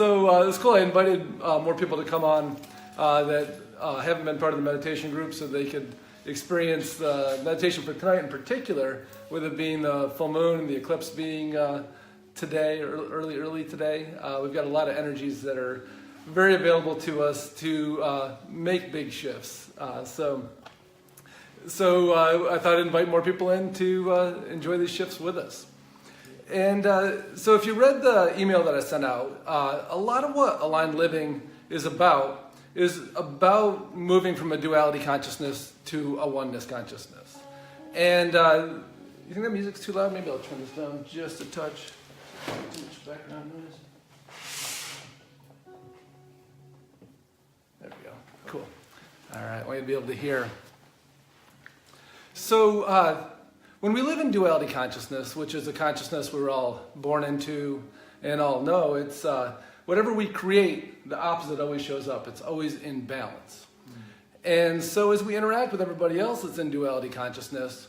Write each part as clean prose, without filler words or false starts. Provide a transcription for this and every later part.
It's cool. I invited more people to come on that haven't been part of the meditation group, so they could experience the meditation for tonight in particular, with it being the full moon and the eclipse being today, or early today. We've got a lot of energies that are very available to us to make big shifts. So I thought I'd invite more people in to enjoy these shifts with us. And so if you read the email that I sent out, a lot of what Aligned Living is about moving from a duality consciousness to a oneness consciousness. And you think that music's too loud? Maybe I'll turn this down just a touch. Too much background noise. There we go. Cool. All right, I want you to be able to hear. So when we live in duality consciousness, which is a consciousness we're all born into and all know, it's whatever we create, the opposite always shows up. It's always in balance. And so as we interact with everybody else that's in duality consciousness,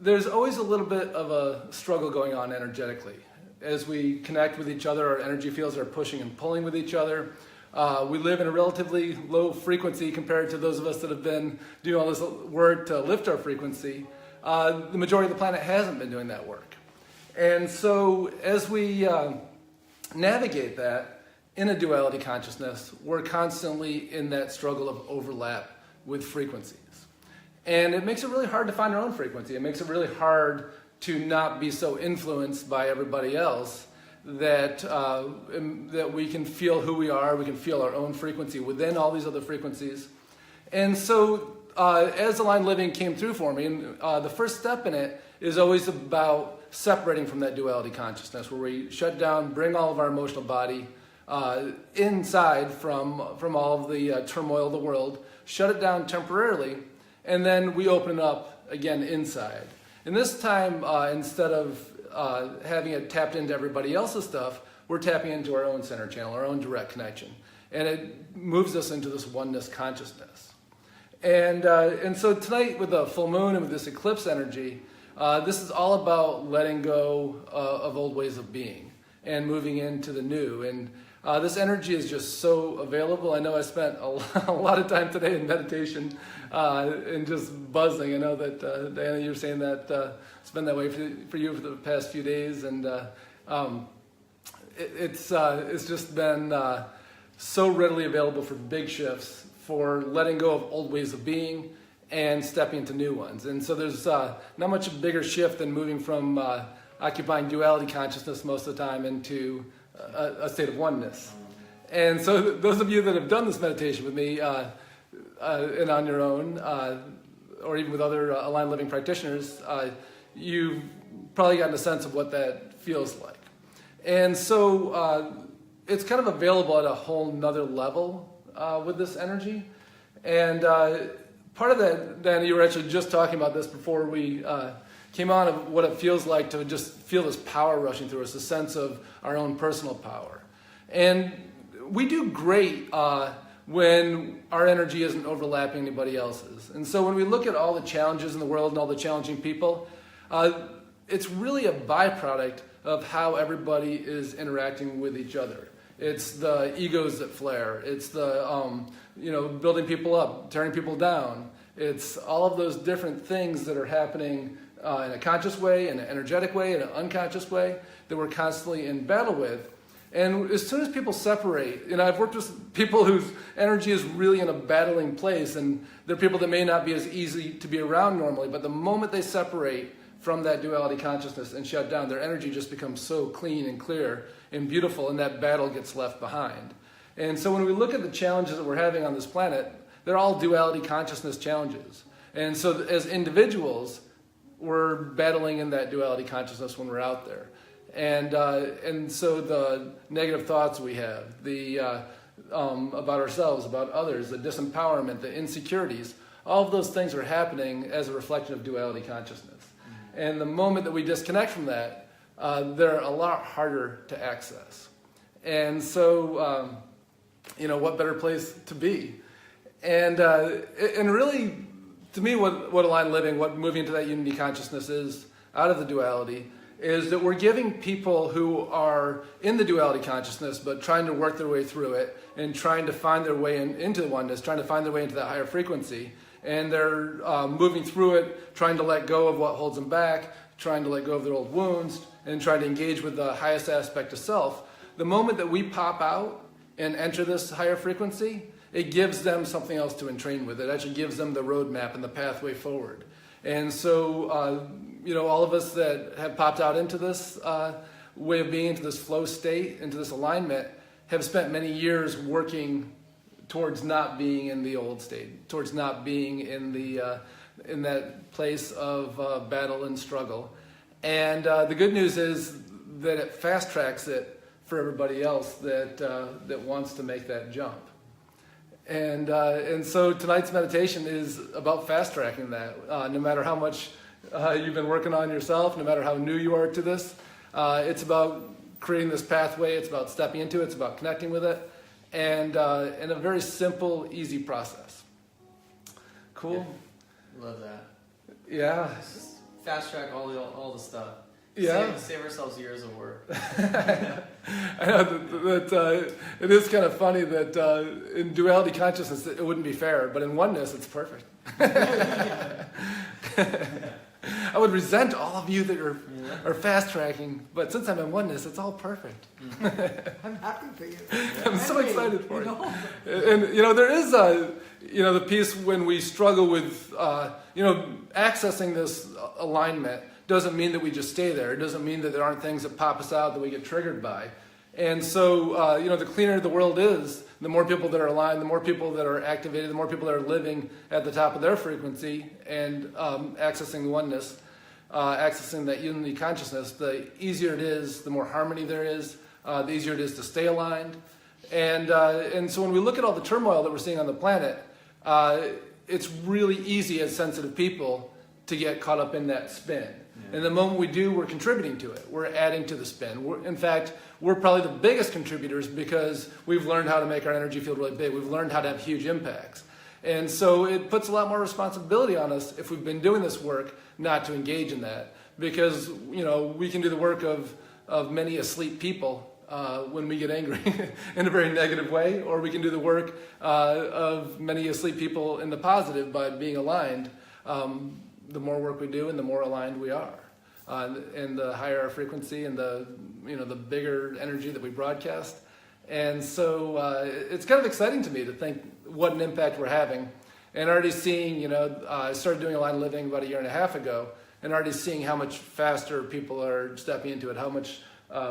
there's always a little bit of a struggle going on energetically. As we connect with each other, our energy fields are pushing and pulling with each other. We live in a relatively low frequency compared to those of us that have been doing all this work to lift our frequency. The majority of the planet hasn't been doing that work. And so as we navigate that in a duality consciousness, we're constantly in that struggle of overlap with frequencies. And it makes it really hard to find our own frequency. It makes it really hard to not be so influenced by everybody else that we can feel who we are, we can feel our own frequency within all these other frequencies. And so as Aligned Living came through for me, and the first step in it is always about separating from that duality consciousness, where we shut down, bring all of our emotional body inside from all of the turmoil of the world, shut it down temporarily, and then we open it up again inside. And this time, instead of having it tapped into everybody else's stuff, we're tapping into our own center channel, our own direct connection. And it moves us into this oneness consciousness. And so tonight with the full moon and with this eclipse energy, this is all about letting go of old ways of being and moving into the new. And this energy is just so available. I know I spent a lot of time today in meditation and just buzzing. I know that, Diana, you're saying that it's been that way for you for the past few days. And it's just been so readily available for big shifts, for letting go of old ways of being and stepping into new ones. And so there's not much a bigger shift than moving from occupying duality consciousness most of the time into a state of oneness. And so those of you that have done this meditation with me and on your own, or even with other Aligned Living practitioners, you've probably gotten a sense of what that feels like. And so it's kind of available at a whole nother level with this energy. And part of that, Dan, you were actually just talking about this before we came on, of what it feels like to just feel this power rushing through us, a sense of our own personal power. And we do great when our energy isn't overlapping anybody else's. And so when we look at all the challenges in the world and all the challenging people, it's really a byproduct of how everybody is interacting with each other. It's the egos that flare. It's the building people up, tearing people down. It's all of those different things that are happening in a conscious way, in an energetic way, in an unconscious way, that we're constantly in battle with. And as soon as people separate, I've worked with people whose energy is really in a battling place, and they're people that may not be as easy to be around normally, but the moment they separate from that duality consciousness and shut down, their energy just becomes so clean and clear and beautiful, and that battle gets left behind. And so when we look at the challenges that we're having on this planet, they're all duality consciousness challenges. And so as individuals, we're battling in that duality consciousness when we're out there. And so the negative thoughts we have, the about ourselves, about others, the disempowerment, the insecurities, all of those things are happening as a reflection of duality consciousness. And the moment that we disconnect from that, they're a lot harder to access. And so, what better place to be? And really, to me, what Aligned Living, what moving into that unity consciousness is, out of the duality, is that we're giving people who are in the duality consciousness but trying to work their way through it and trying to find their way into the oneness, trying to find their way into that higher frequency, and they're moving through it, trying to let go of what holds them back, trying to let go of their old wounds, and trying to engage with the highest aspect of self. The moment that we pop out and enter this higher frequency, it gives them something else to entrain with. It actually gives them the roadmap and the pathway forward. And so, all of us that have popped out into this way of being, into this flow state, into this alignment, have spent many years working towards not being in the old state, towards not being in in that place of battle and struggle. And the good news is that it fast tracks it for everybody else that wants to make that jump. And so tonight's meditation is about fast tracking that. No matter how much you've been working on yourself, no matter how new you are to this, it's about creating this pathway. It's about stepping into it. It's about connecting with it, and in a very simple, easy process. Cool. Yeah. Love that. Yeah. Just fast track all the stuff. Yeah. Save ourselves years of work. I know that it is kind of funny that in duality consciousness it wouldn't be fair, but in oneness it's perfect. I would resent all of you that are fast tracking, but since I'm in oneness, it's all perfect. I'm happy for you. I'm so excited for you. And there is the piece when we struggle with accessing this alignment. Doesn't mean that we just stay there. It doesn't mean that there aren't things that pop us out that we get triggered by. And so, the cleaner the world is, the more people that are aligned, the more people that are activated, the more people that are living at the top of their frequency and accessing the oneness, accessing that unity consciousness, the easier it is, the more harmony there is, the easier it is to stay aligned. And so when we look at all the turmoil that we're seeing on the planet, it's really easy as sensitive people to get caught up in that spin. And the moment we do, we're contributing to it. We're adding to the spin. In fact, we're probably the biggest contributors because we've learned how to make our energy field really big. We've learned how to have huge impacts. And so it puts a lot more responsibility on us if we've been doing this work not to engage in that. Because, we can do the work of many asleep people when we get angry in a very negative way, or we can do the work of many asleep people in the positive by being aligned. The more work we do and the more aligned we are. And the higher our frequency and the bigger energy that we broadcast. And so it's kind of exciting to me to think what an impact we're having. And already seeing, I started doing aligned living about 1.5 years ago, and already seeing how much faster people are stepping into it, how much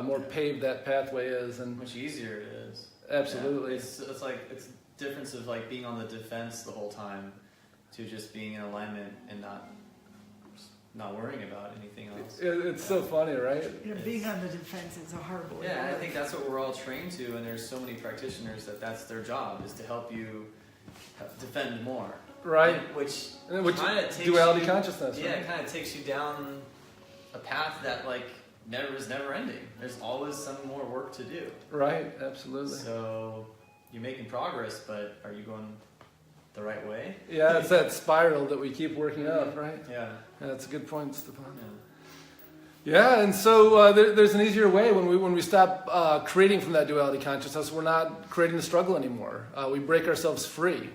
more paved that pathway is. And much easier it is. Absolutely. Yeah, it's like, it's the difference of like being on the defense the whole time to just being in alignment and not worrying about anything else. It's so funny, right? Being on the defense is a horrible way. Yeah, I think that's what we're all trained to, and there's so many practitioners that's their job, is to help you defend more. Right. Which kind of takes duality consciousness. Yeah, right? it kind of takes you down a path that is never ending. There's always some more work to do. Right, absolutely. So you're making progress, but are you going the right way? Yeah, it's that spiral that we keep working up, right? Yeah. That's a good point, Stefan. Yeah, and so there's an easier way when we stop creating from that duality consciousness. We're not creating the struggle anymore. We break ourselves free.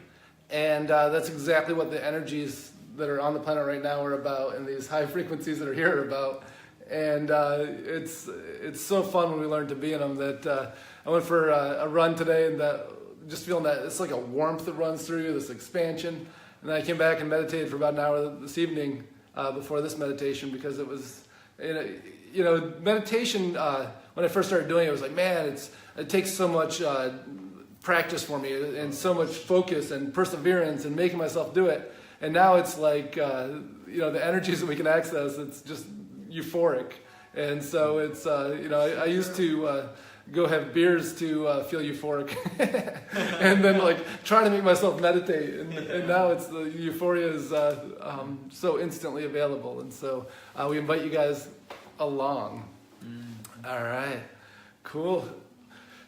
And that's exactly what the energies that are on the planet right now are about, and these high frequencies that are here are about. And it's so fun when we learn to be in them that I went for a run today, and just feeling that it's like a warmth that runs through you, this expansion. And then I came back and meditated for about an hour this evening before this meditation, because it was, meditation, when I first started doing it, I was like, man, it takes so much practice for me and so much focus and perseverance and making myself do it. And now it's like, the energies that we can access, it's just euphoric. And so it's, I used to go have beers to feel euphoric and then try to make myself meditate. And now it's the euphoria is so instantly available. And so we invite you guys along. All right, cool.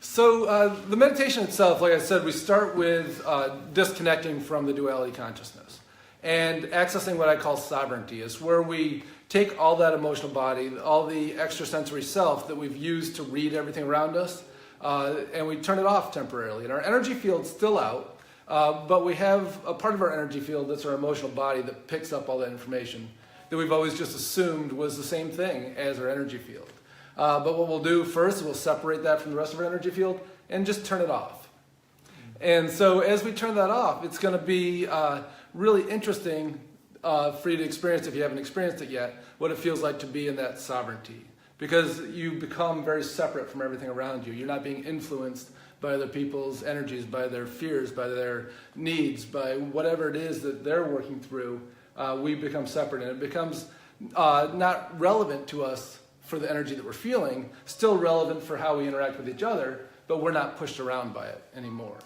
So the meditation itself, like I said, we start with disconnecting from the duality consciousness and accessing what I call sovereignty. Is where we take all that emotional body, all the extrasensory self that we've used to read everything around us, and we turn it off temporarily. And our energy field's still out, but we have a part of our energy field that's our emotional body that picks up all that information that we've always just assumed was the same thing as our energy field. But what we'll do first is we'll separate that from the rest of our energy field and just turn it off. And so as we turn that off, it's going to be really interesting for you to experience, if you haven't experienced it yet, what it feels like to be in that sovereignty. Because you become very separate from everything around you. You're not being influenced by other people's energies, by their fears, by their needs, by whatever it is that they're working through. We become separate, and it becomes not relevant to us for the energy that we're feeling, still relevant for how we interact with each other, but we're not pushed around by it anymore.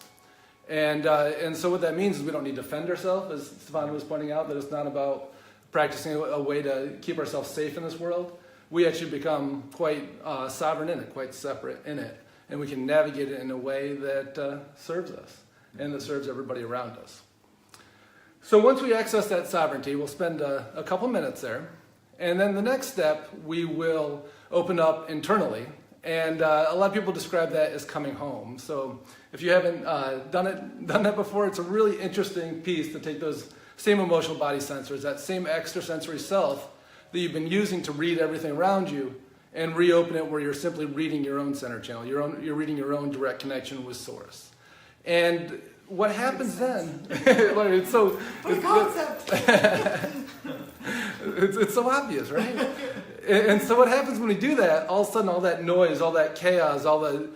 And so what that means is we don't need to defend ourselves, as Stefan was pointing out, that it's not about practicing a way to keep ourselves safe in this world. We actually become quite sovereign in it, quite separate in it, and we can navigate it in a way that serves us and that serves everybody around us. So once we access that sovereignty, we'll spend a couple minutes there, and then the next step we will open up internally. And a lot of people describe that as coming home. So if you haven't done that before, it's a really interesting piece to take those same emotional body sensors, that same extrasensory self that you've been using to read everything around you, and reopen it where you're simply reading your own center channel. You're reading your own direct connection with Source. And what happens then? It's so it's so obvious, right? And so what happens when we do that? All of a sudden, all that noise, all that chaos, all the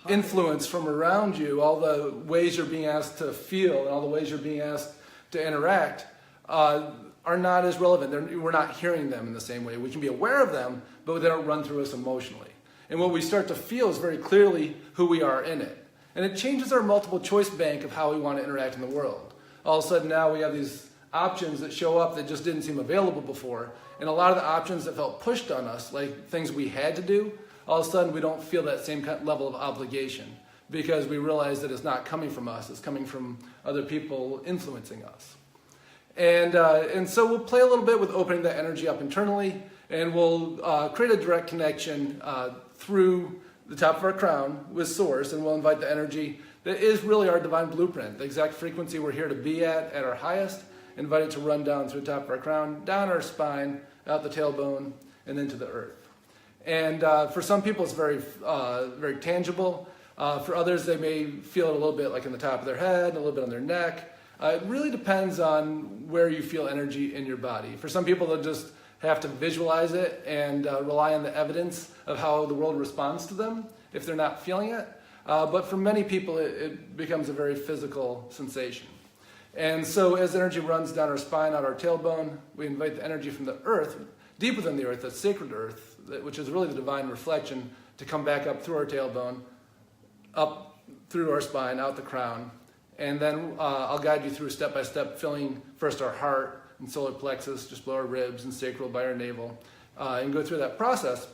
influence from around you, all the ways you're being asked to feel, and all the ways you're being asked to interact, are not as relevant. We're not hearing them in the same way. We can be aware of them, but they don't run through us emotionally. And what we start to feel is very clearly who we are in it. And it changes our multiple choice bank of how we want to interact in the world. All of a sudden now we have these options that show up that just didn't seem available before. And a lot of the options that felt pushed on us, like things we had to do, all of a sudden we don't feel that same level of obligation because we realize that it's not coming from us, it's coming from other people influencing us. And so we'll play a little bit with opening that energy up internally, and we'll create a direct connection through the top of our crown with Source, and we'll invite the energy that is really our divine blueprint, the exact frequency we're here to be at our highest, invite it to run down through the top of our crown, down our spine, out the tailbone, and into the earth. And for some people it's very, very tangible. For others they may feel it a little bit like in the top of their head, a little bit on their neck. It really depends on where you feel energy in your body. For some people they'll just have to visualize it and rely on the evidence of how the world responds to them if they're not feeling it. But for many people, it becomes a very physical sensation. And so as energy runs down our spine, out our tailbone, we invite the energy from the earth, deep within the earth, that sacred earth, which is really the divine reflection, to come back up through our tailbone, up through our spine, out the crown. And then I'll guide you through step by step, filling first our heart and solar plexus, just below our ribs, and sacral by our navel, and go through that process.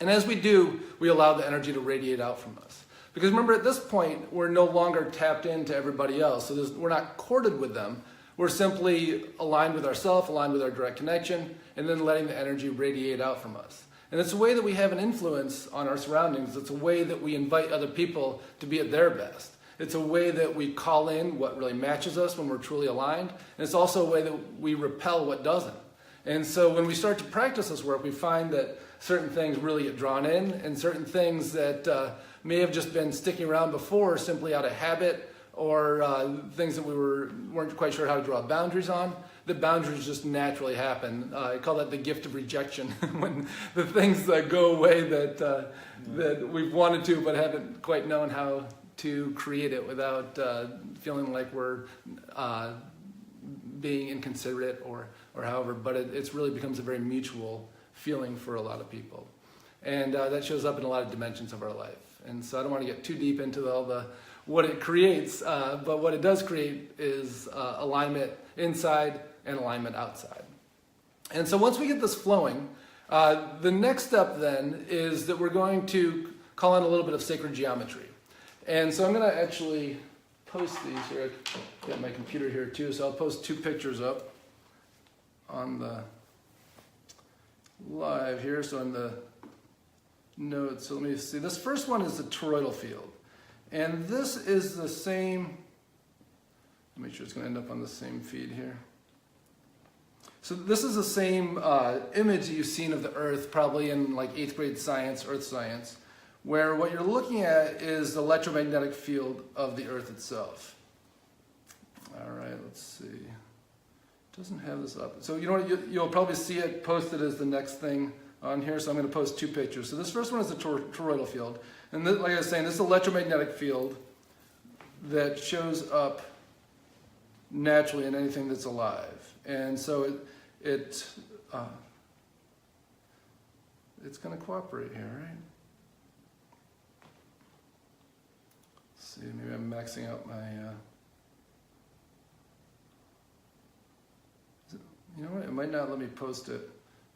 And as we do, we allow the energy to radiate out from us. Because remember, at this point, we're no longer tapped into everybody else. So we're not corded with them. We're simply aligned with ourselves, aligned with our direct connection, and then letting the energy radiate out from us. And it's a way that we have an influence on our surroundings. It's a way that we invite other people to be at their best. It's a way that we call in what really matches us when we're truly aligned. And it's also a way that we repel what doesn't. And so when we start to practice this work, we find that certain things really get drawn in, and certain things that may have just been sticking around before simply out of habit, or things that we weren't quite sure how to draw boundaries on, the boundaries just naturally happen. I call that the gift of rejection, when the things go away that we've wanted to but haven't quite known how to create it without feeling like we're being inconsiderate or however, but it's really becomes a very mutual feeling for a lot of people. And that shows up in a lot of dimensions of our life. And so I don't want to get too deep into what it creates, but what it does create is alignment inside and alignment outside. And so once we get this flowing, the next step then is that we're going to call in a little bit of sacred geometry. And so I'm going to actually post these here. I've got my computer here too, so I'll post two pictures up on the live here, so in the notes, so let me see. This first one is the toroidal field. And this is the same, make sure it's going to end up on the same feed here. So this is the same image that you've seen of the Earth, probably in like 8th grade science, Earth science, where what you're looking at is the electromagnetic field of the Earth itself. All right, let's see. It doesn't have this up. So you know what, you'll probably see it posted as the next thing on here, so I'm going to post 2 pictures. So this first one is the toroidal field. And this, like I was saying, this is electromagnetic field that shows up naturally in anything that's alive. And so it's going to cooperate here, right? Let's see, maybe I'm maxing out my... you know what, it might not let me post it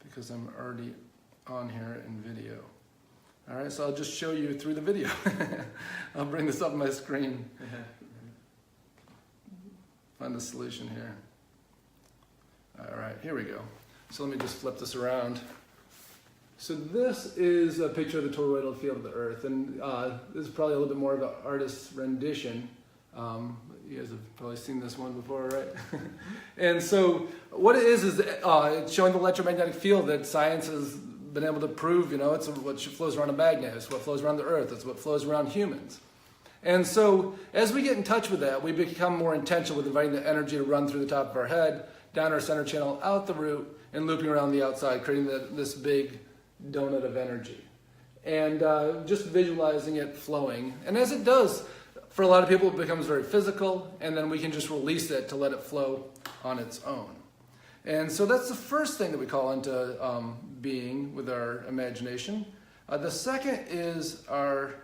because I'm already on here in video. All right, so I'll just show you through the video. I'll bring this up on my screen. Find the solution here. All right, here we go. So let me just flip this around. So this is a picture of the toroidal field of the Earth, and this is probably a little bit more of an artist's rendition. You guys have probably seen this one before, right? And so what it is it's showing the electromagnetic field that science has been able to prove, you know, it's what flows around a magnet, it's what flows around the Earth, it's what flows around humans. And so as we get in touch with that, we become more intentional with inviting the energy to run through the top of our head, down our center channel, out the root, and looping around the outside, creating this big donut of energy. And just visualizing it flowing. And as it does, for a lot of people, it becomes very physical, and then we can just release it to let it flow on its own. And so that's the first thing that we call into being with our imagination. The second is our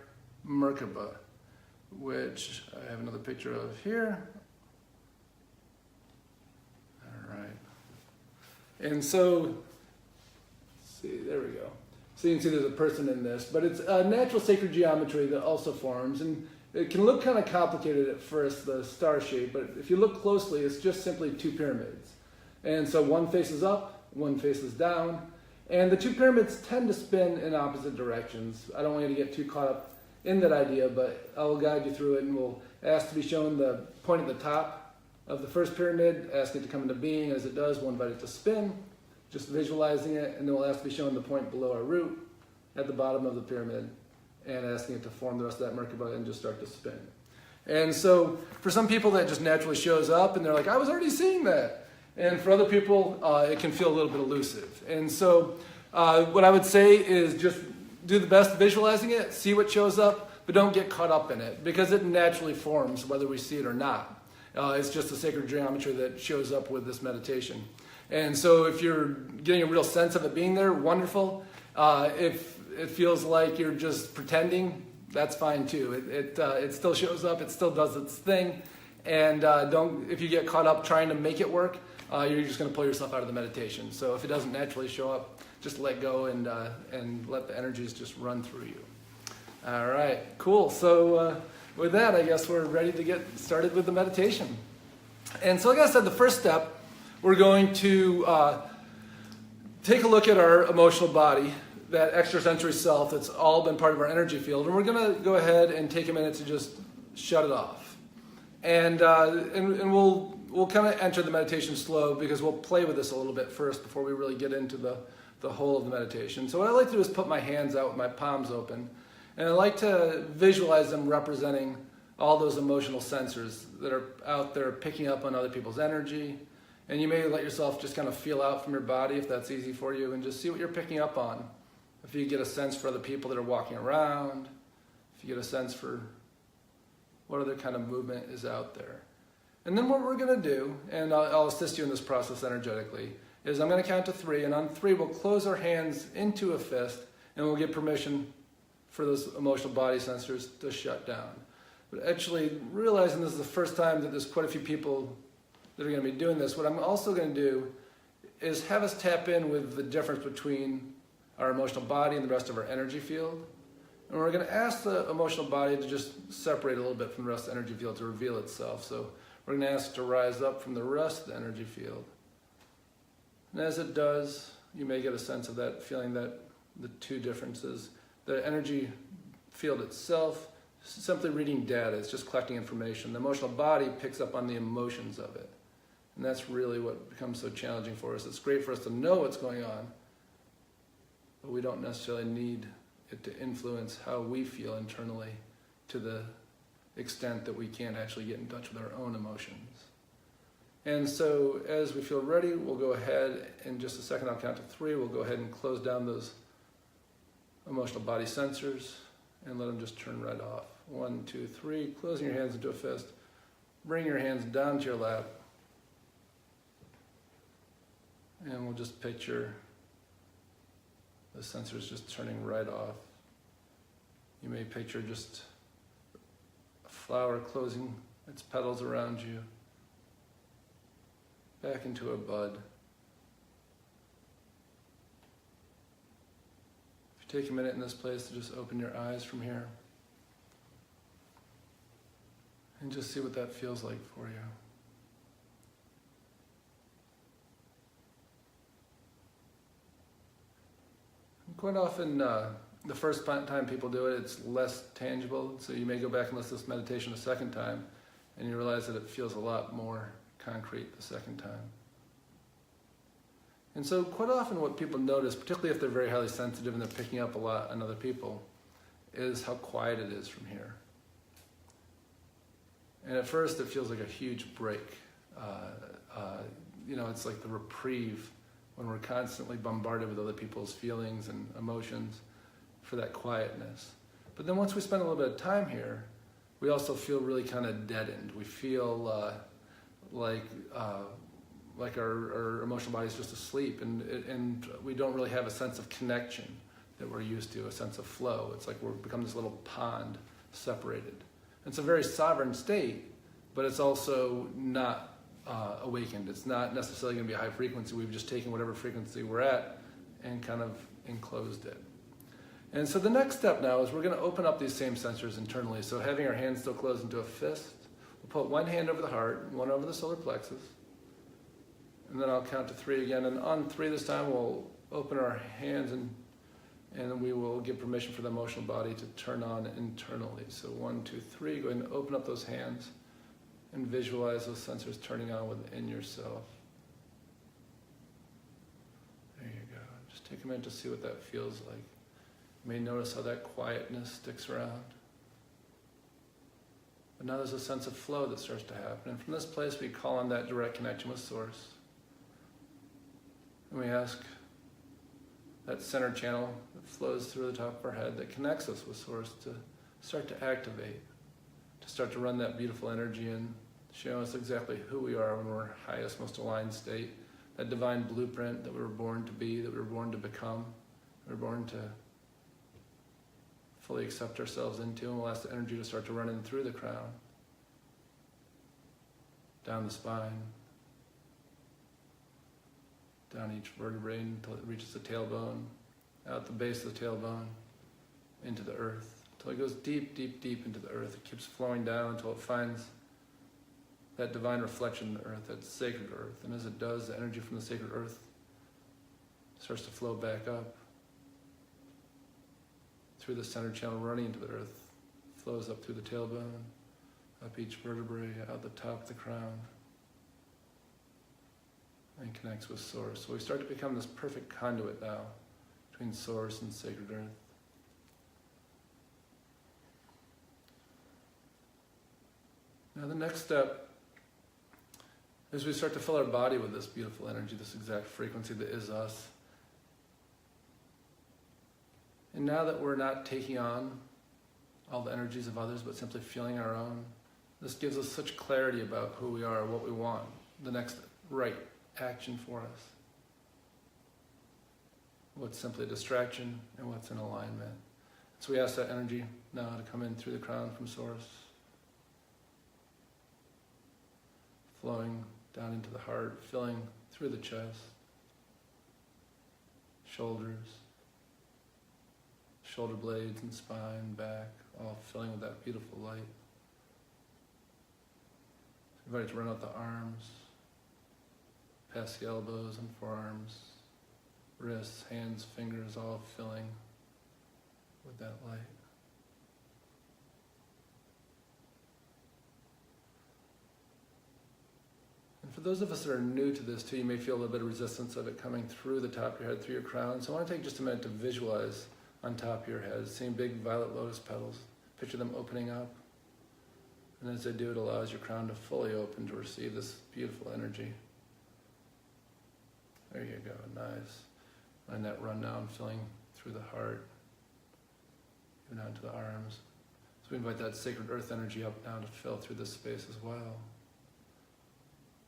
Merkaba, which I have another picture of here. All right. And so, let's see, there we go. So you can see there's a person in this, but it's a natural sacred geometry that also forms, and it can look kind of complicated at first, the star shape, but if you look closely, it's just simply 2 pyramids. And so one faces up, one faces down, and the 2 pyramids tend to spin in opposite directions. I don't want you to get too caught up in that idea, but I'll guide you through it, and we'll ask to be shown the point at the top of the first pyramid, ask it to come into being. As it does, we'll invite it to spin, just visualizing it, and then we'll ask to be shown the point below our root at the bottom of the pyramid, and asking it to form the rest of that Merkaba and just start to spin. And so for some people that just naturally shows up and they're like, I was already seeing that. And for other people, it can feel a little bit elusive. And so what I would say is just do the best visualizing it, see what shows up, but don't get caught up in it because it naturally forms whether we see it or not. It's just a sacred geometry that shows up with this meditation. And so if you're getting a real sense of it being there, wonderful. If it feels like you're just pretending, that's fine too. It still shows up, it still does its thing, and if you get caught up trying to make it work, you're just going to pull yourself out of the meditation. So if it doesn't naturally show up, just let go and let the energies just run through you. All right, cool. So with that, I guess we're ready to get started with the meditation. And so like I said, the first step, we're going to take a look at our emotional body, that extrasensory self that's all been part of our energy field, and we're going to go ahead and take a minute to just shut it off. And we'll kind of enter the meditation slow because we'll play with this a little bit first before we really get into the whole of the meditation. So what I like to do is put my hands out with my palms open, and I like to visualize them representing all those emotional sensors that are out there picking up on other people's energy. And you may let yourself just kind of feel out from your body if that's easy for you, and just see what you're picking up on. If you get a sense for other people that are walking around, if you get a sense for what other kind of movement is out there. And then what we're going to do, and I'll assist you in this process energetically, is I'm going to count to 3, and on 3 we'll close our hands into a fist, and we'll give permission for those emotional body sensors to shut down. But actually, realizing this is the first time that there's quite a few people that are going to be doing this, what I'm also going to do is have us tap in with the difference between our emotional body and the rest of our energy field. And we're going to ask the emotional body to just separate a little bit from the rest of the energy field to reveal itself. So we're going to ask it to rise up from the rest of the energy field. And as it does, you may get a sense of that, feeling that the two differences. The energy field itself, simply reading data, it's just collecting information. The emotional body picks up on the emotions of it. And that's really what becomes so challenging for us. It's great for us to know what's going on, but we don't necessarily need it to influence how we feel internally to the extent that we can't actually get in touch with our own emotions. And so as we feel ready, we'll go ahead, in just a second I'll count to 3, we'll go ahead and close down those emotional body sensors and let them just turn right off. 1, 2, 3, closing your hands into a fist. Bring your hands down to your lap. And we'll just picture the sensors just turning right off. You may picture just a flower closing its petals around you, back into a bud. If you take a minute in this place to just open your eyes from here, and just see what that feels like for you. Quite often, the first time people do it, it's less tangible. So you may go back and listen to this meditation a second time, and you realize that it feels a lot more concrete the second time. And so quite often what people notice, particularly if they're very highly sensitive and they're picking up a lot on other people, is how quiet it is from here. And at first it feels like a huge break. It's like the reprieve when we're constantly bombarded with other people's feelings and emotions for that quietness. But then once we spend a little bit of time here, we also feel really kind of deadened. We feel like our emotional body is just asleep, and we don't really have a sense of connection that we're used to, a sense of flow. It's like we're become this little pond separated. It's a very sovereign state, but it's also not awakened. It's not necessarily going to be a high frequency. We've just taken whatever frequency we're at and kind of enclosed it. And so the next step now is we're going to open up these same sensors internally. So having our hands still closed into a fist, we'll put one hand over the heart, one over the solar plexus, and then I'll count to 3 again. And on 3 this time, we'll open our hands and then we will give permission for the emotional body to turn on internally. So 1, 2, 3, go ahead and open up those hands and visualize those sensors turning on within yourself. There you go. Just take a minute to see what that feels like. You may notice how that quietness sticks around. But now there's a sense of flow that starts to happen. And from this place, we call on that direct connection with Source. And we ask that center channel that flows through the top of our head that connects us with Source to start to activate, to start to run that beautiful energy in, show us exactly who we are when we're highest, most aligned state, that divine blueprint that we were born to be, that we were born to become, we were born to fully accept ourselves into, and we'll ask the energy to start to run in through the crown, down the spine, down each vertebrae until it reaches the tailbone, out the base of the tailbone, into the earth, until it goes deep, deep, deep into the earth. It keeps flowing down until it finds that divine reflection in the earth, that sacred earth. And as it does, the energy from the sacred earth starts to flow back up through the center channel, running into the earth, flows up through the tailbone, up each vertebrae, out the top of the crown, and connects with Source. So we start to become this perfect conduit now between Source and sacred earth. Now the next step is we start to fill our body with this beautiful energy, this exact frequency that is us. And now that we're not taking on all the energies of others, but simply feeling our own, this gives us such clarity about who we are, what we want, the next right action for us. What's simply a distraction and what's in alignment. So we ask that energy now to come in through the crown from Source, flowing down into the heart, filling through the chest, shoulders, shoulder blades and spine, back, all filling with that beautiful light. Invite it to run out the arms, past the elbows and forearms, wrists, hands, fingers, all filling with that light. And for those of us that are new to this too, you may feel a little bit of resistance of it coming through the top of your head, through your crown. So I want to take just a minute to visualize on top of your head, seeing big violet lotus petals. Picture them opening up. And as they do, it allows your crown to fully open to receive this beautiful energy. There you go, nice. Letting that run down, filling through the heart, even down to the arms. So we invite that sacred earth energy up now to fill through this space as well.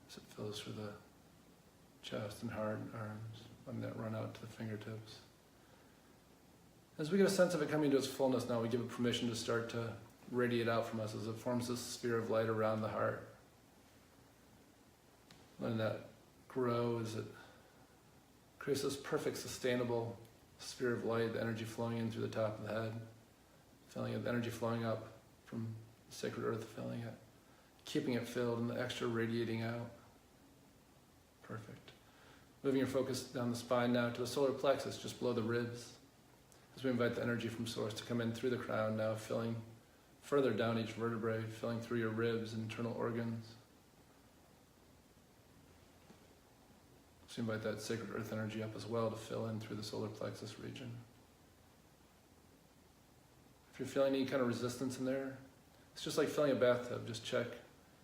As it fills through the chest and heart and arms, letting that run out to the fingertips. As we get a sense of it coming to its fullness now, we give it permission to start to radiate out from us as it forms this sphere of light around the heart. Letting that grow as it creates this perfect, sustainable sphere of light, the energy flowing in through the top of the head, feeling it, the energy flowing up from the sacred earth, filling it, keeping it filled, and the extra radiating out. Perfect. Moving your focus down the spine now to the solar plexus, just below the ribs, as we invite the energy from source to come in through the crown now, filling further down each vertebrae, filling through your ribs and internal organs. So invite that sacred earth energy up as well to fill in through the solar plexus region. If you're feeling any kind of resistance in there, it's just like filling a bathtub. Just check,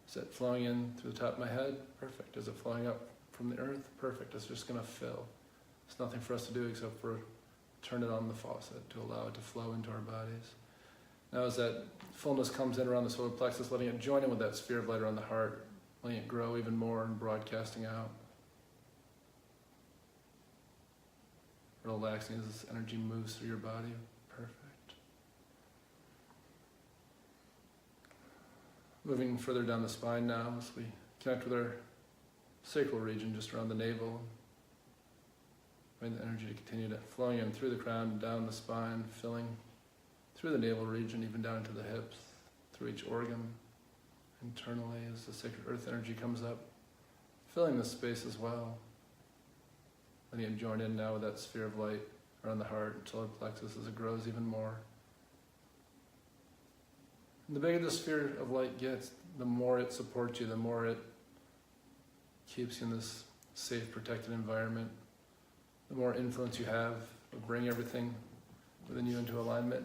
is it flowing in through the top of my head? Perfect. Is it flowing up from the earth? Perfect. It's just going to fill. There's nothing for us to do except for turn it on the faucet to allow it to flow into our bodies. Now as that fullness comes in around the solar plexus, letting it join in with that sphere of light around the heart, letting it grow even more and broadcasting out. Relaxing as this energy moves through your body. Perfect. Moving further down the spine now as we connect with our sacral region just around the navel. Bring the energy to continue to flowing in through the crown and down the spine, filling through the navel region, even down into the hips, through each organ, internally as the sacred earth energy comes up, filling this space as well. Letting it join in now with that sphere of light around the heart and solar plexus as it grows even more. And the bigger the sphere of light gets, the more it supports you, the more it keeps you in this safe, protected environment, the more influence you have of bringing everything within you into alignment.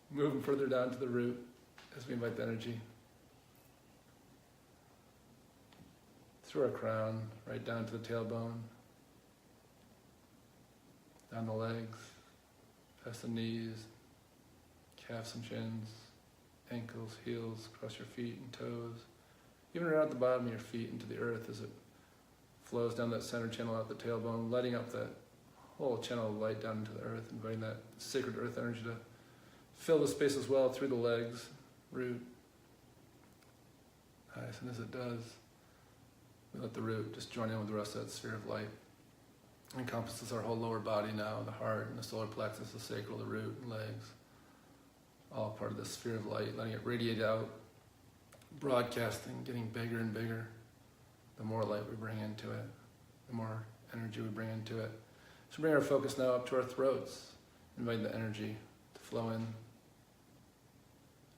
Moving further down to the root as we invite the energy through our crown, right down to the tailbone, down the legs, past the knees, calves and shins, ankles, heels, across your feet and toes, even right at the bottom of your feet into the earth as it flows down that center channel out the tailbone, lighting up that whole channel of light down into the earth, inviting that sacred earth energy to fill the space as well through the legs, root. Nice, and as it does, we let the root just join in with the rest of that sphere of light. It encompasses our whole lower body now, the heart and the solar plexus, the sacral, the root and legs. All part of this sphere of light, letting it radiate out, broadcasting, getting bigger and bigger. The more light we bring into it, the more energy we bring into it. So bring our focus now up to our throats, inviting the energy to flow in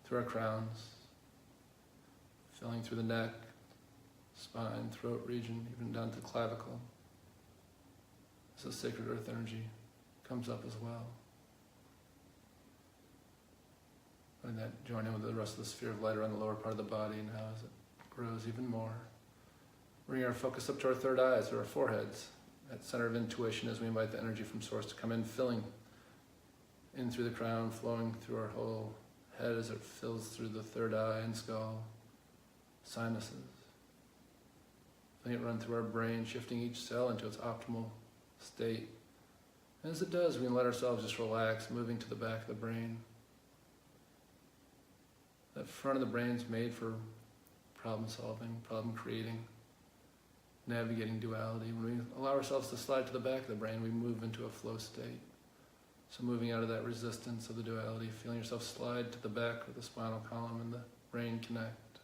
through our crowns, filling through the neck, spine, throat region, even down to the clavicle. As the sacred earth energy comes up as well. And that join in with the rest of the sphere of light around the lower part of the body now as it grows even more. Bring our focus up to our third eyes or our foreheads, that center of intuition as we invite the energy from source to come in, filling in through the crown, flowing through our whole head as it fills through the third eye and skull, sinuses. Letting it run through our brain, shifting each cell into its optimal state. And as it does, we can let ourselves just relax, moving to the back of the brain. That front of the brain's made for problem solving, problem creating, navigating duality. When we allow ourselves to slide to the back of the brain, we move into a flow state. So moving out of that resistance of the duality, feeling yourself slide to the back of the spinal column and the brain connect.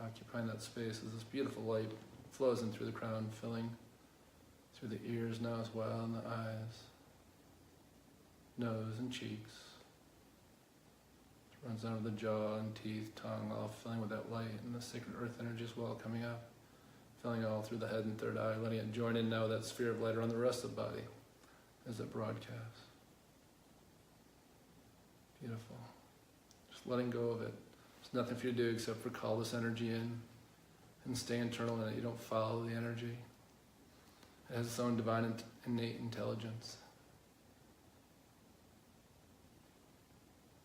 occupying that space as this beautiful light flows in through the crown, filling through the ears now as well, and the eyes, nose and cheeks. It runs down to the jaw and teeth, tongue, all filling with that light and the sacred earth energy as well coming up, filling all through the head and third eye, letting it join in now with that sphere of light around the rest of the body as it broadcasts. Beautiful. Just letting go of it. There's nothing for you to do except for call this energy in and stay internal in it. You don't follow the energy. It has its own divine innate intelligence.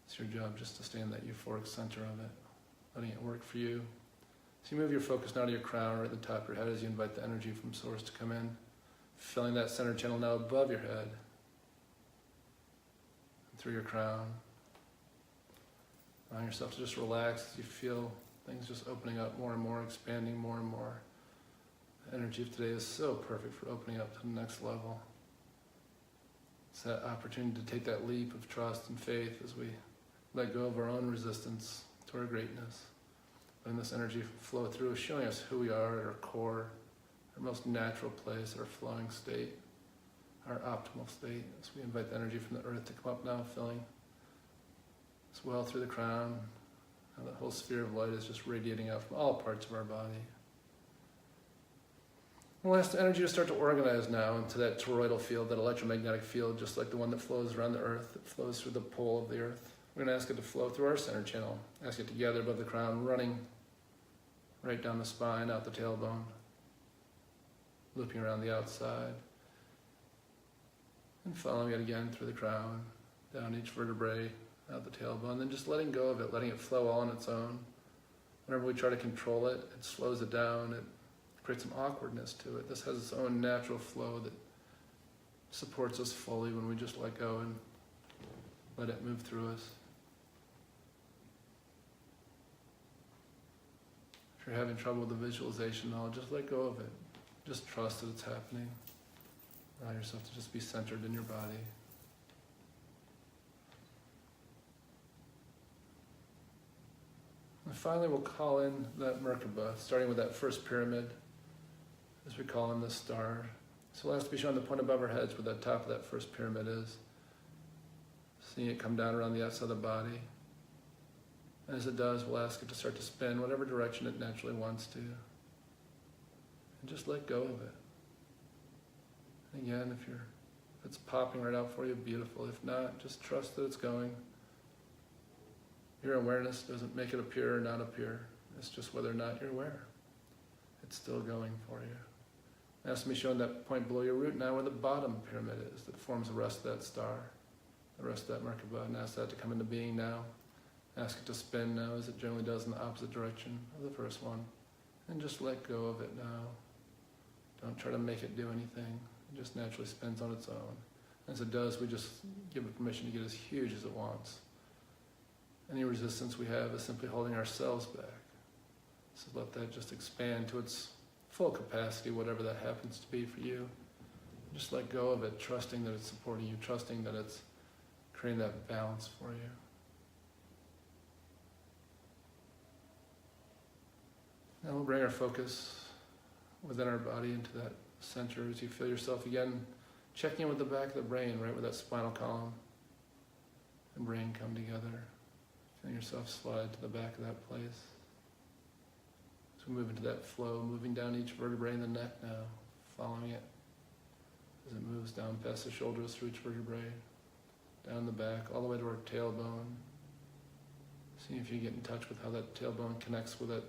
It's your job just to stay in that euphoric center of it, letting it work for you. So you move your focus now to your crown or at the top of your head as you invite the energy from source to come in, filling that center channel now above your head and through your crown. Allowing yourself to just relax as you feel things just opening up more and more, expanding more and more. The energy of today is so perfect for opening up to the next level. It's that opportunity to take that leap of trust and faith as we let go of our own resistance to our greatness. Letting this energy flow through, showing us who we are at our core, our most natural place, our flowing state, our optimal state. As we invite the energy from the earth to come up now, filling as well through the crown. Now that whole sphere of light is just radiating out from all parts of our body. We'll ask the energy to start to organize now into that toroidal field, that electromagnetic field, just like the one that flows around the earth, that flows through the pole of the earth. We're going to ask it to flow through our center channel. Ask it to gather above the crown, running right down the spine, out the tailbone, looping around the outside, and following it again through the crown, down each vertebrae, out the tailbone, then just letting go of it, letting it flow all on its own. Whenever we try to control it, it slows it down, it creates some awkwardness to it. This has its own natural flow that supports us fully when we just let go and let it move through us. If you're having trouble with the visualization, I'll just let go of it. Just trust that it's happening. Allow yourself to just be centered in your body. And finally, we'll call in that Merkaba, starting with that first pyramid, as we call in this star. So we'll ask to be shown the point above our heads where the top of that first pyramid is. Seeing it come down around the outside of the body. As it does, we'll ask it to start to spin whatever direction it naturally wants to. And just let go of it. And again, if it's popping right out for you, beautiful. If not, just trust that it's going. Your awareness doesn't make it appear or not appear. It's just whether or not you're aware. It's still going for you. Ask me showing that point below your root now where the bottom pyramid is that forms the rest of that star, the rest of that Merkaba, and ask that to come into being now. Ask it to spin now as it generally does in the opposite direction of the first one. And just let go of it now. Don't try to make it do anything. It just naturally spins on its own. As it does, we just give it permission to get as huge as it wants. Any resistance we have is simply holding ourselves back. So let that just expand to its full capacity, whatever that happens to be for you. Just let go of it, trusting that it's supporting you, trusting that it's creating that balance for you. Now we'll bring our focus within our body into that center as you feel yourself again checking in with the back of the brain, right where that spinal column and brain come together. Feeling yourself slide to the back of that place. So we move into that flow, moving down each vertebrae in the neck now, following it as it moves down past the shoulders through each vertebrae, down the back, all the way to our tailbone. See if you get in touch with how that tailbone connects with that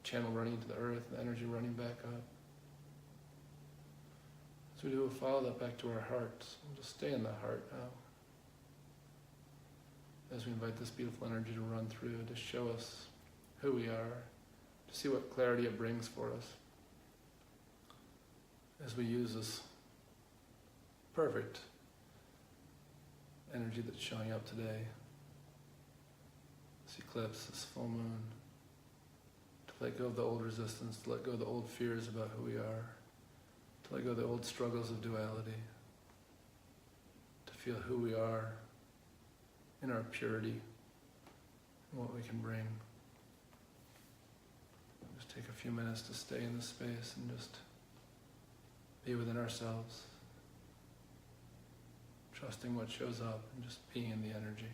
channel running into the earth, the energy running back up. So we do, we'll follow that back to our hearts. We'll just stay in the heart now. As we invite this beautiful energy to run through, to show us who we are, to see what clarity it brings for us. As we use this perfect energy that's showing up today, this eclipse, this full moon, to let go of the old resistance, to let go of the old fears about who we are, to let go of the old struggles of duality, to feel who we are in our purity and what we can bring. take a few minutes to stay in the space and just be within ourselves, trusting what shows up and just being in the energy.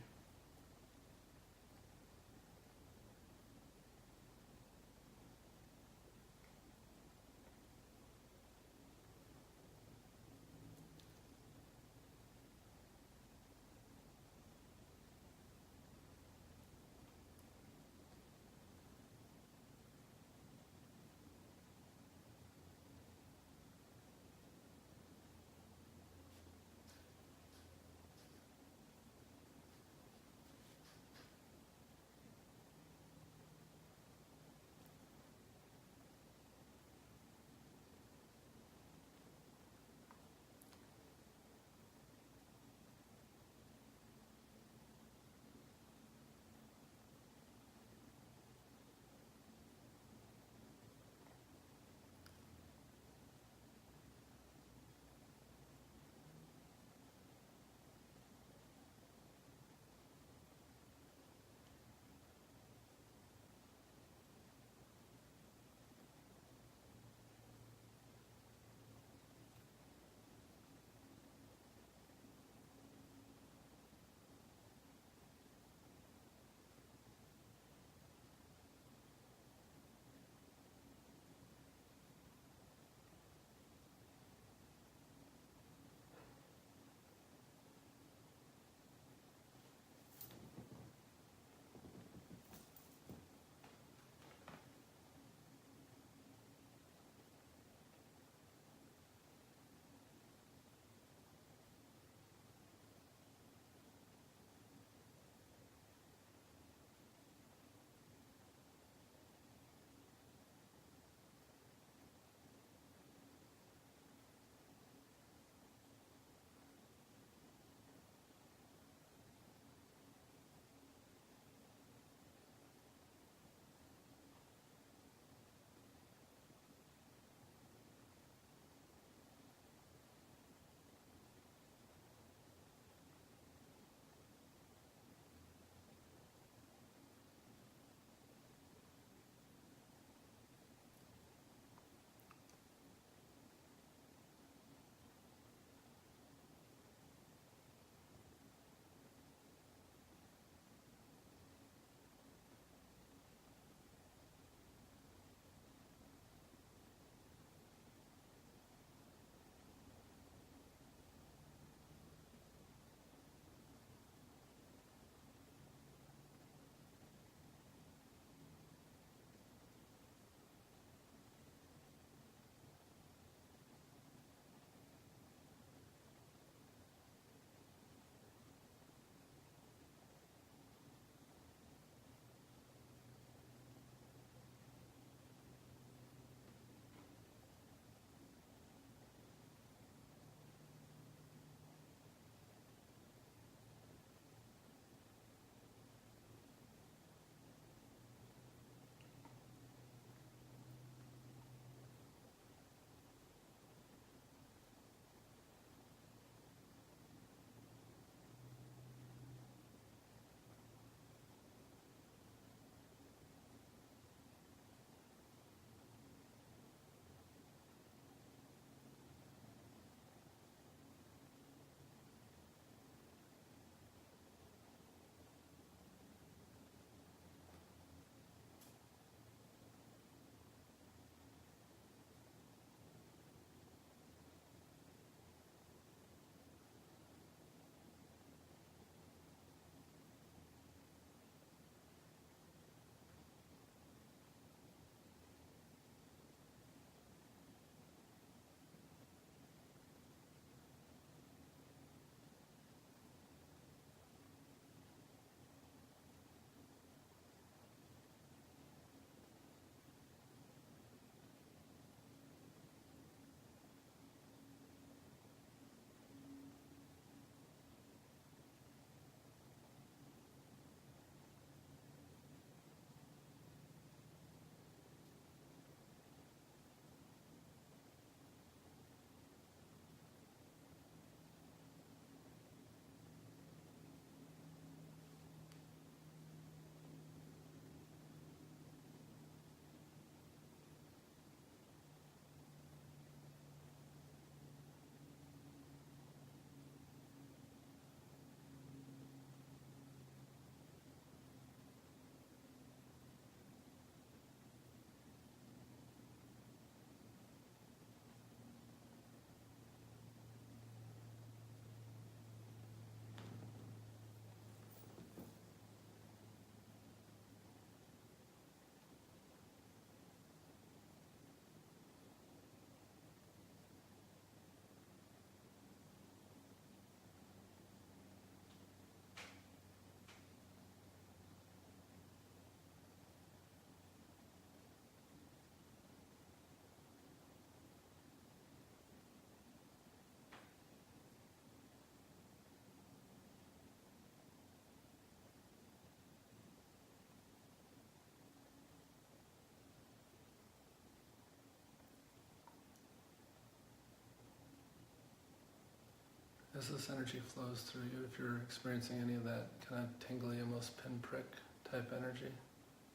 as this energy flows through you, if you're experiencing any of that kind of tingly, almost pinprick type energy,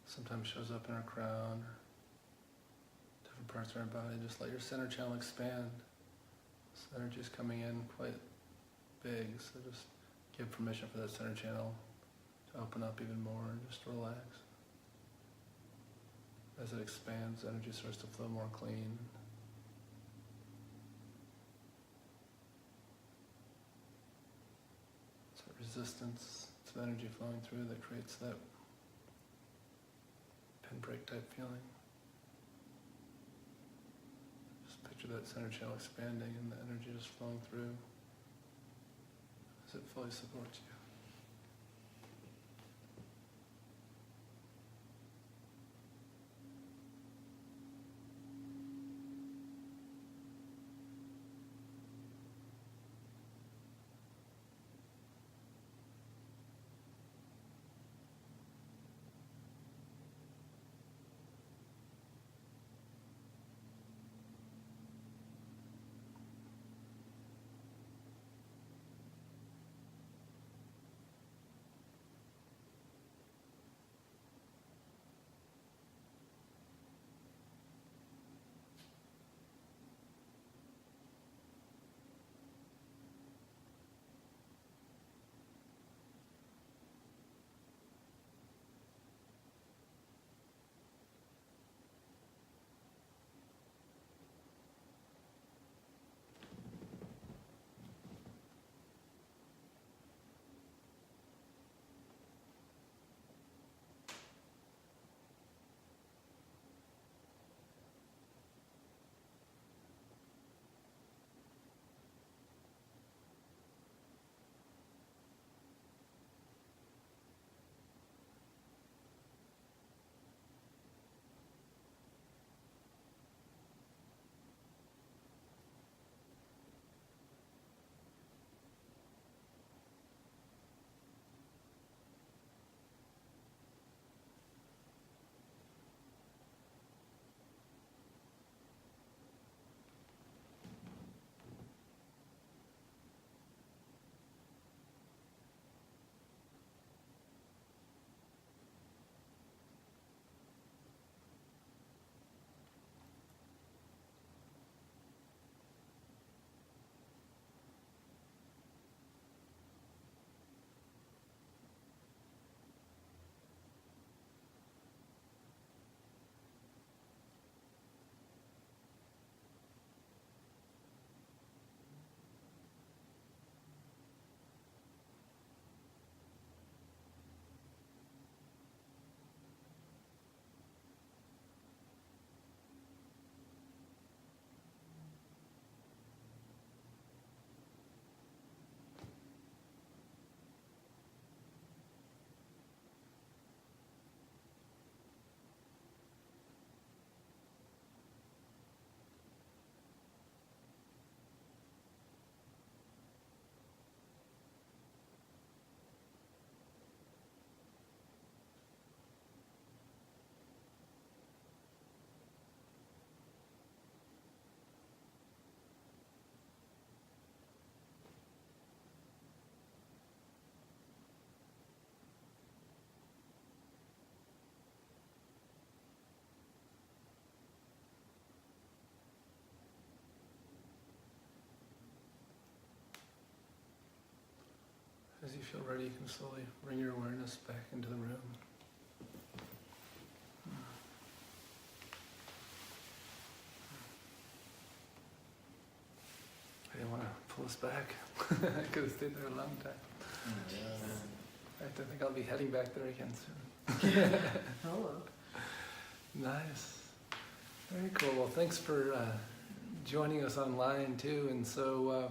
sometimes shows up in our crown or different parts of our body, just let your center channel expand. This energy is coming in quite big, so just give permission for that center channel to open up even more and just relax. As it expands, energy starts to flow more clean. It's that resistance, it's the energy flowing through that creates that pinprick type feeling. Just picture that center channel expanding and the energy just flowing through as it fully supports you. As you feel ready, you can slowly bring your awareness back into the room. I didn't want to pull us back. I could have stayed there a long time. I think I'll be heading back there again soon. Hello. Nice. Very cool. Well, thanks for joining us online too. And so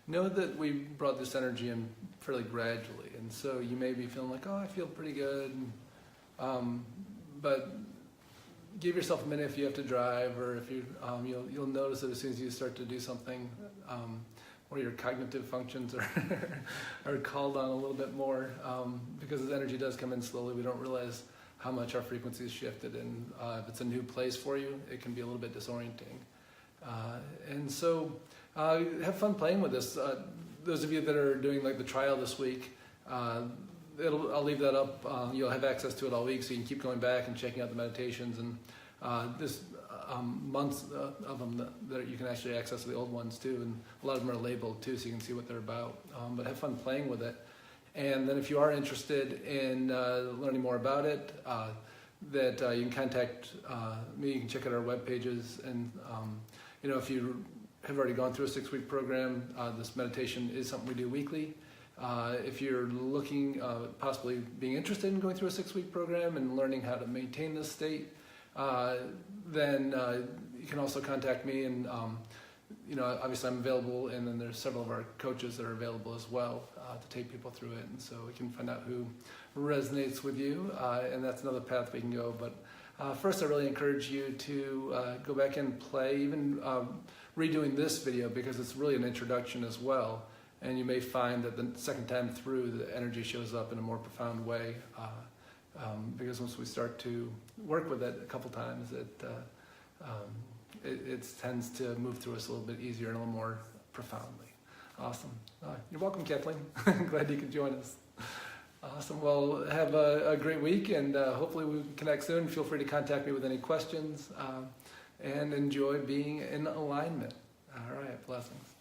know that we brought this energy in fairly gradually. And so you may be feeling like, oh, I feel pretty good. But give yourself a minute if you have to drive, or if you you'll notice that as soon as you start to do something where your cognitive functions are called on a little bit more, because the energy does come in slowly. We don't realize how much our frequency has shifted, and if it's a new place for you, it can be a little bit disorienting. And so have fun playing with this. those of you that are doing like the trial this week, I'll leave that up. You'll have access to it all week, so you can keep going back and checking out the meditations. And there's months of them that you can actually access the old ones too, and a lot of them are labeled too, so you can see what they're about. But have fun playing with it. And then if you are interested in learning more about it, you can contact me. You can check out our web pages, and if you have already gone through a 6-week program, this meditation is something we do weekly. If you're looking, possibly being interested in going through a 6-week program and learning how to maintain this state, then you can also contact me, and obviously I'm available, and then there's several of our coaches that are available as well to take people through it, and so we can find out who resonates with you, and that's another path we can go. But first, I really encourage you to go back and play, even redoing this video, because it's really an introduction as well. And you may find that the second time through, the energy shows up in a more profound way, because once we start to work with it a couple times, it tends to move through us a little bit easier and a little more profoundly. Awesome. You're welcome, Kathleen. Glad you could join us. Awesome. Well, have a great week, and hopefully we can connect soon. Feel free to contact me with any questions, and enjoy being in alignment. All right. Blessings.